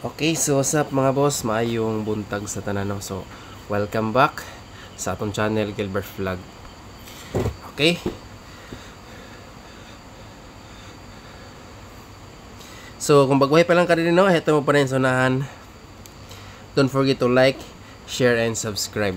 Okay, so what's up mga boss? Maayong buntag sa tanan, no? So, welcome back sa atong channel, Gilbert Vlog. Okay? So, kung bagway pa lang ka rin, no? Ito mo pa rin sunahan. Don't forget to like, share, and subscribe.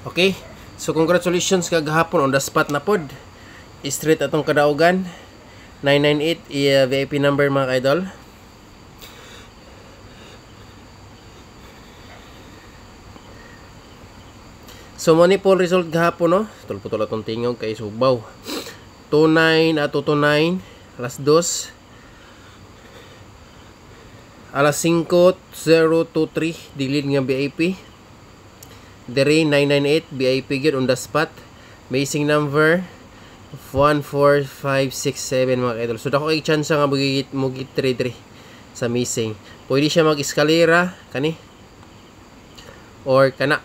Okay? So, congratulations kagahapon on the spot na pod. Straight atong kadaugan 998 VIP number mga ka-idol. So money poll result gahapon, no? Tulputol atong tingog kay Subaw 29 at 29 alas 2 alas 5:023 dilid nga VIP dere 998 VIP gid on the spot. Amazing number 14567 mga idol. So dako kay chance nga mugit 3 sa missing. Pwede siya mag-eskalera kani or kana.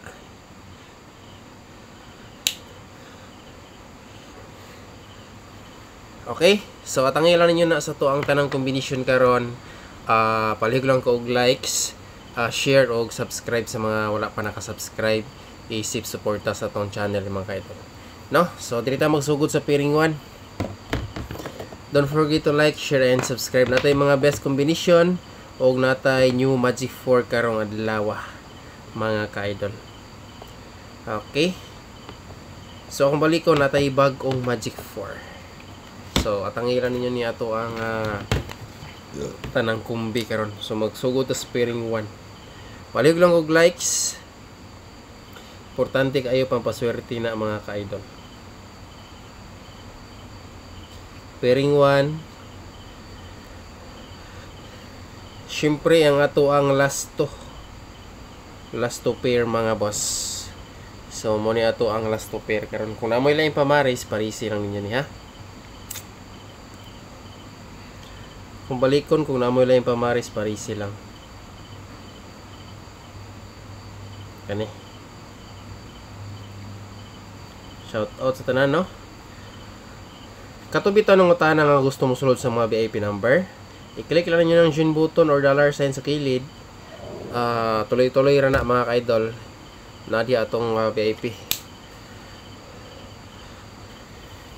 Okay? So atangilan ninyo na sa to ang tanang combination karon. Palihog lang ko og likes, share og subscribe sa mga wala pa naka-subscribe. Isip suporta sa tong channel mga kaidol. No? So, dili ta magsugod sa pairing 1. Don't forget to like, share, and subscribe. Natay mga best combination o natay new Magic 4 karong adlaw mga ka-idol. Okay? So, kung balik ko, natay bag-ong Magic 4. So, atangiran ninyo ni ato ang tanang kumbi karon. So, magsugod sa pairing 1. Palihog lang og likes. Importante kayo pampaswerte na mga ka-idol. Pairing 1. Siyempre ang ato ang last to pair mga boss. So mo ni ato ang last to pair karon. Kung namoy lang pamaris, parisi lang ninyo ni ha. Kung balikon kung namoy lang pamaris, parisi lang. Kani. Shout out sa tanan, no? Katubi tanong utahan nga gusto mo sulod sa mga VIP number. I-click lang niyo ng join button or dollar sign sa kilid. Tuloy-tuloy ra na mga ka-idol. Nadi atong VIP.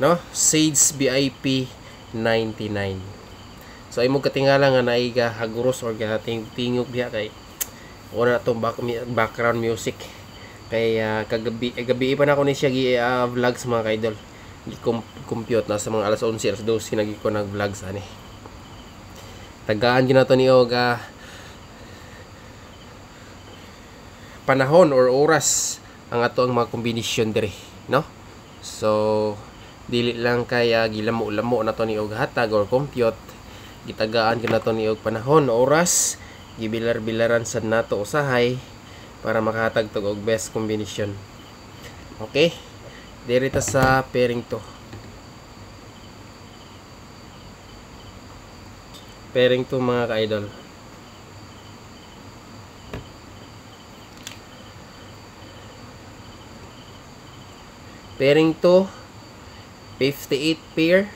No? Sage VIP 99. So imo katingala nga naiga haguros or gating tingog diha kay wala tong background music. Kay gabi pa na ko ni siya vlogs mga ka-idol. Compute na sa mga alas 11 alas 12 sinagi ko nag vlogs ani. Tagaan gyud nato ni og panahon or oras ang ato ang mga kombinasyon dire, no? So dili lang kay gilamo-lamo nato ni og hatag or compute. Gitagaan gyud nato ni og panahon, oras, gibilar-bilaran sad nato usahay para makahatag tog og best combination. Okay? Diri ta sa pairing 2. Pairing 2 mga ka-idol. Pairing 2 58 pair.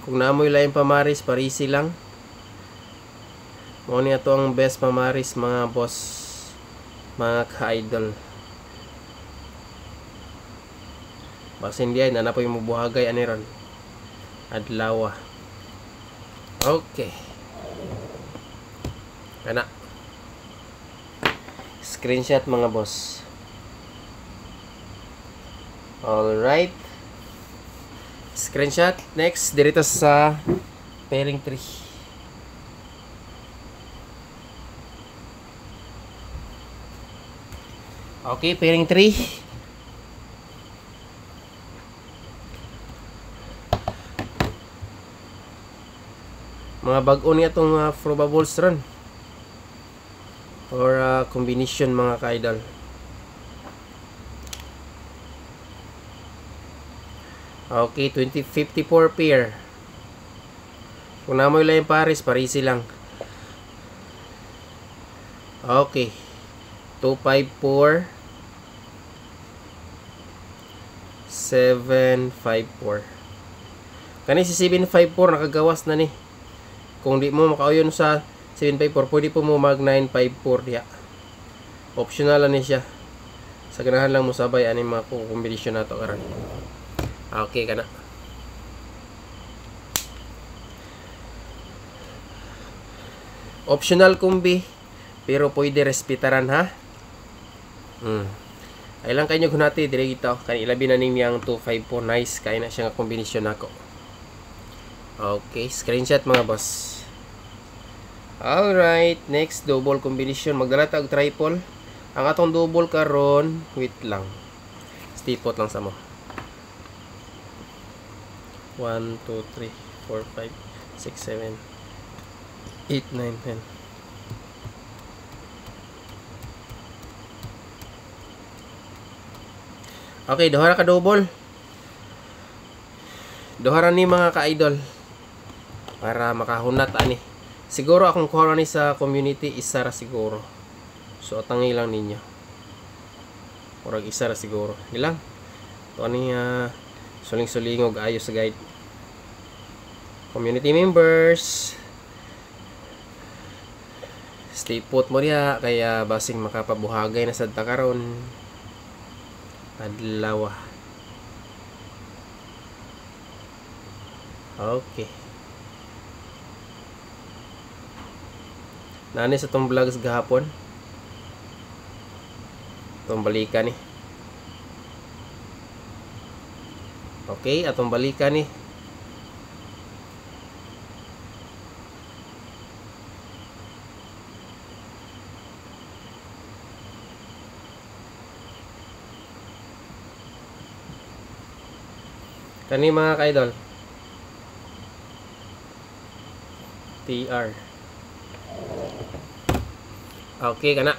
Kung namoy lain pamaris, parisi lang. Mo ni ato ang best pamaris mga boss, mga ka-idol. Basin diyan na po yung mubuhagay aniron adlaw. Okay. Kana. Screenshot mga boss. All right. Screenshot. Next, dirito sa pairing 3. Okay, pairing 3. Mga bag-o niya itong probables run or combination mga ka-idol. Okay, 54 pair. Kung namoy lang yung pares, parisi lang. Okay, 254 754. Kani si 754 nakagawas na ni. Kung di mo makauyon sa 754, pwede po mo mag 954 diya. Optional lang ni siya. Sa ganahan lang mo sabay ani mga kombinasyon nato karon. Okay kana. Optional kumbi, pero pwede respetaran ha. Ay lang kayo hunati dire gito. Kani ilabi na ning yang 254 nice kay na siya nga kombinasyon nako. Okay, screenshot mga boss. Alright, next double combination. Magdala ta og triple. Ang atong double karon, wait lang. Stipot lang sa mo. 1 2 3 4 5 6 7 8, 9, 10. Okay, duhara ka double. Duhara ni mga ka-idol. Para makahunat ani. Siguro akong kuha ni sa community isa ra siguro. So tangi lang ninyo. Murag isa ra siguro. Ilang? To ani suling-sulingog ayo sa guide. Community members. Stay put mo diya kaya basing makapabuhagay na sad ta karon. Adlaw. Okay. Nani sa tong vlogs gahapon. Atong balikan ni. Okay, atong balikan ni. Kani mga ka-idol. TR. Okay kana.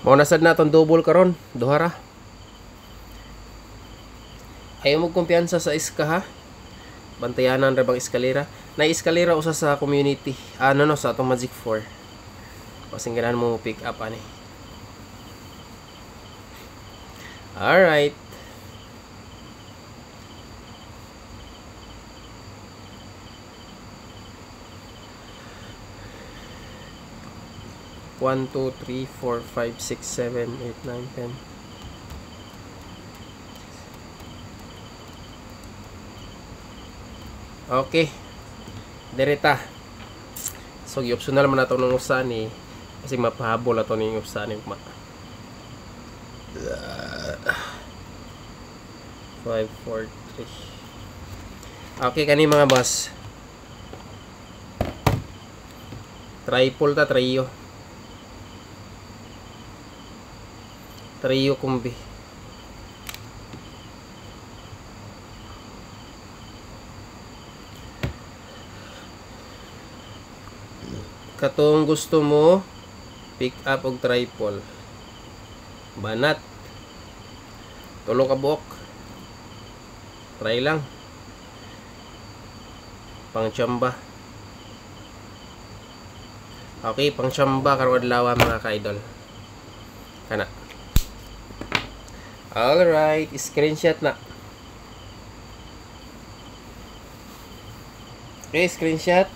Mao nasad na tong double karon, duhara. Ayaw mo kumpiyansa sa iska ha. Bantayanan ra bang eskalera? Na eskalera usa sa community. No sa atong Magic 4. Kasing ganahan mo pick up ani. Alright. One, 2, 3, 4, 5, 6, 7, 8, 9, 10. Okay. Direta. So, optional man nato ng usa ni kasi mapahabol ato ning usa ni 5, 4, 3. Okay, kani mga boss. Triple ta, trio. Trio kumbi. Katong gusto mo pick up og triple. Banat. Tulo ka buok. Try lang. Pangchamba. Okay, pangchamba karong adlaw mga ka-idol. Kana. Alright, screenshot na. Okay, screenshot.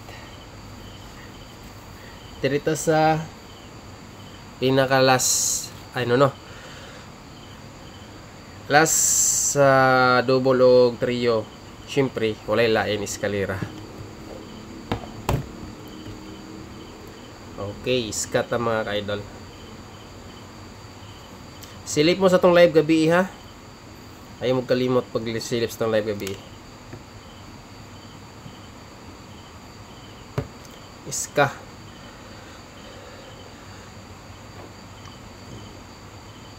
Dito sa pinaka last last sa double og trio. Siyempre, walay lain eskalera. Okay, iskat na mga ka-idol. Silip mo sa tong live gabi ha. Ayaw mo kalimot pag silip sa tong live gabi. Iska.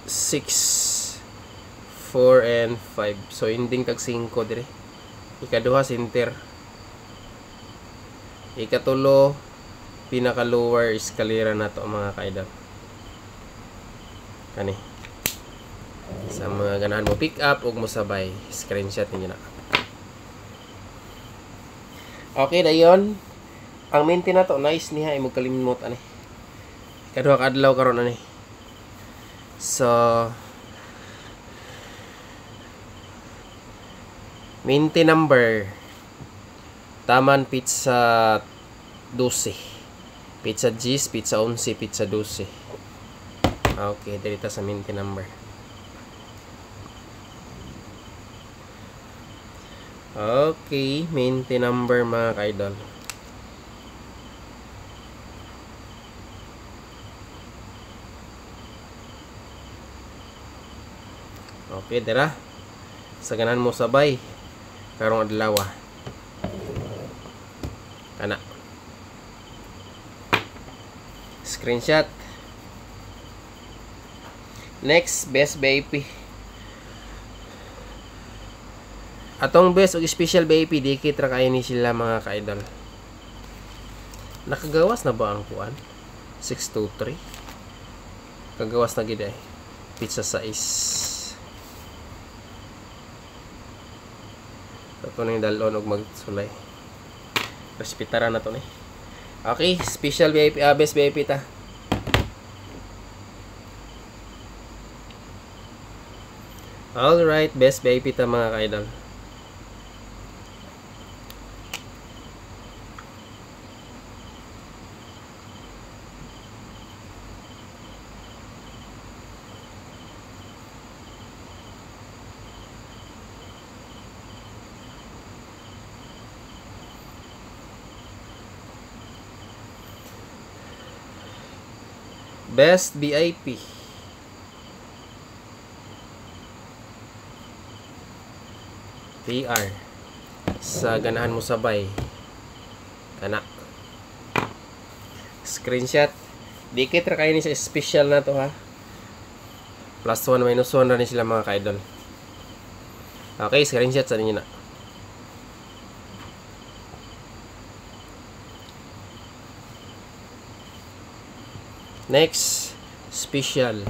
6, 4, and 5. So, ending tag 5 dire. Ikaduha, center. Ikatulo, pinaka-lower eskalera na to mga ka-idol. Kani. Sa mga ganahan mo pick up o mo sabay. Screenshot ninyo na. Okay, dayon. Ang minti na to, nice niya. Ay, magkalimot, ani. Ikaduha ka adlaw karon ani. So, Minty number. Taman pizza 12. Pizza 10, pizza 11, pizza 12. Okay, dito sa minty number. Okay, minty number mga ka-idol. Okay, dira. Sa ganan mo sabay. Karong adlaw. Kana. Screenshot. Next, best VIP. Atong best og special VIP dikit ra kayo ni sila mga ka-idol. Nakagawas na ba ang kuan? 623. Kagawas na gid ay. Pizza size. Ito na yung dalon og magsulay. Respetara na to ni. Okay, special VIP, best VIP ta. Alright, best VIP ta mga ka-idol. Best VIP. PR. Sa ganahan mo sabay. Kana. Screenshot. Dikit ra kayo ni sa special na to ha. Plus 1 minus 1 ra ni sila mga ka-idol. Okay, screenshot sa ninyo na. Next, special.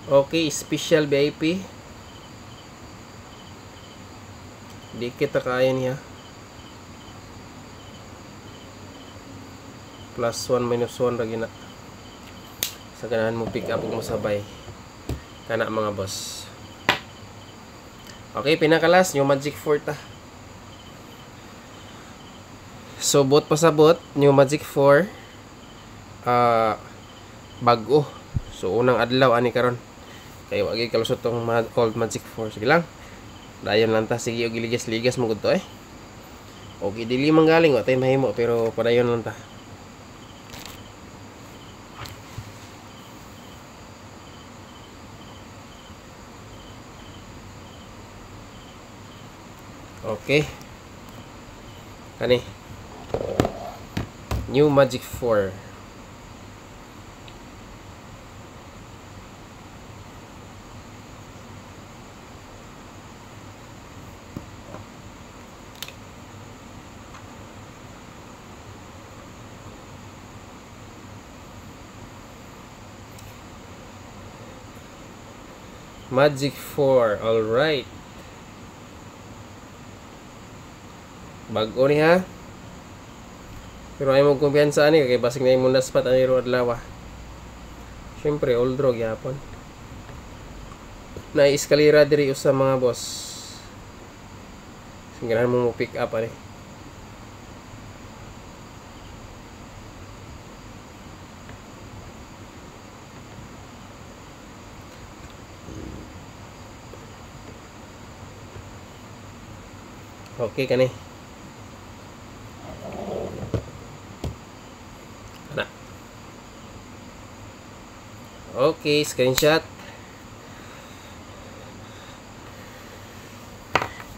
Okay, special VIP. Di kita kaya niya. Plus 1 minus 1 lagi na. Sa ganahan mo pick up mo sabay. Kana mga boss. Okay, pinakalas new Magic 4 ta. So bot pasabot new Magic 4 bago. So unang adlaw ani karon. Kay wagi kalusot tong old Magic 4. Sige lang. Dayon lang ta, sige og ligas-ligas mo gud to eh. Okay, dili man galing wa tay mahimo pero padayon lang ta. Okay. Kani. New Magic 4. Magic 4. All right. Bago ni ha. Pero ay mo kumpiyansa ani kay basig na imong naspat ani ro adlaw. Syempre old drog yapon. Na eskalera diri usa mga boss. Singgahan mo pick up ani. Okay kani. Ana. Okay, screenshot.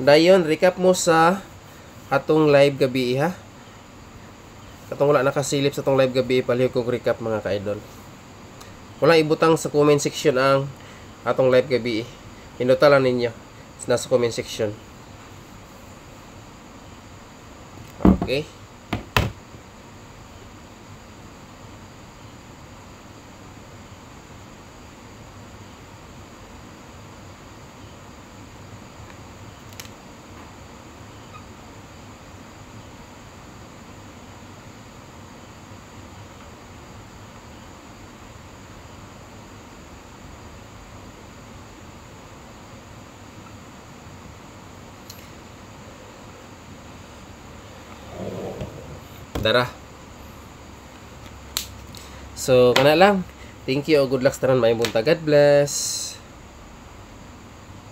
Dayon recap mo sa atong live gabi ha. Katong wala nakasilip sa atong live gabi palihog kog recap mga ka-idol. Wala ibutang sa comment section ang atong live gabi. Hinduta lang ninyo nasa comment section. Okay. Dara. So kana lang. Thank you o good luck tanan maayong bunta. God bless.